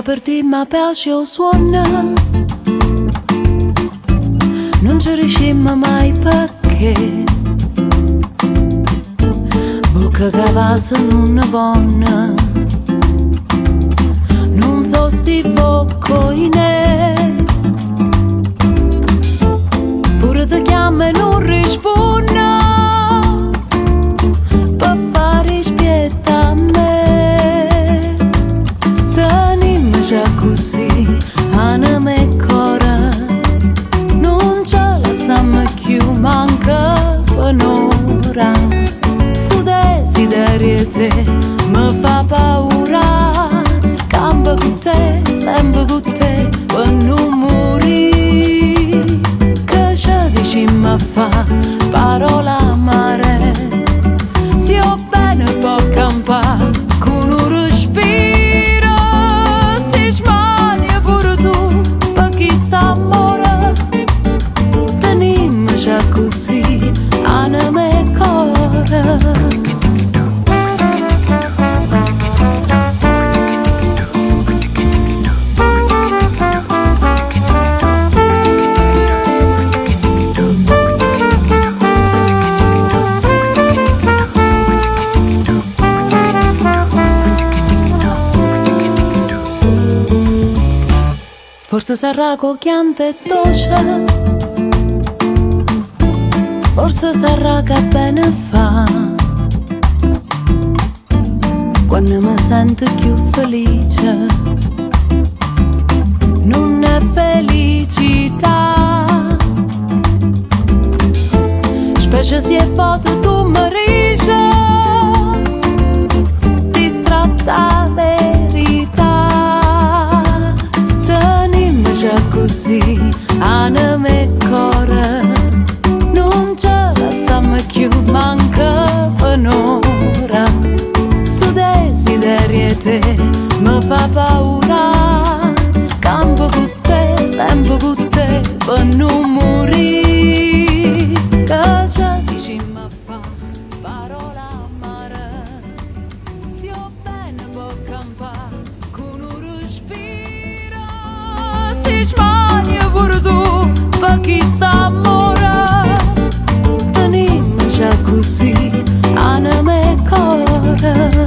per te ma piace o suona, non ci riuscimmo mai perché bocca cavasa non buona, non so sti focoine, pure ti chiama e non risponde, per fare spietta a me, tenimmi già così, anima e cuore, non ce la lasciamo più, manca per un'ora, sto desiderio te mi fa paura, cambia con te, sempre con te, per non morire, che ci diciamo a fa parola amare, se ho bene può campare con un respiro, si smania pure tu, per chi sta amore, tenimmi già così, anima e cuore. Forse sarà cocchiante e dolce, forse sarà che bene fa, quando mi sento più felice, non è felicità, specie se è foto tu mi dici, distratta verità. Già così, anima e cuore, non ce la lasciamo più, manca un'ora, sto desiderio te mi fa paura, campo con te, sempre con te, per non morire, che ci diciamo a fa parola amare, se ho bene può campare con un respiro, si smania pure tu, per chi sta amore, tenimmi già così, anima e cuore.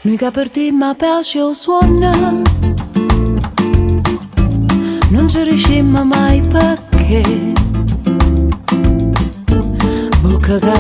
Noi che per te ma piace o suona, non ci riuscimmo mai perché bocca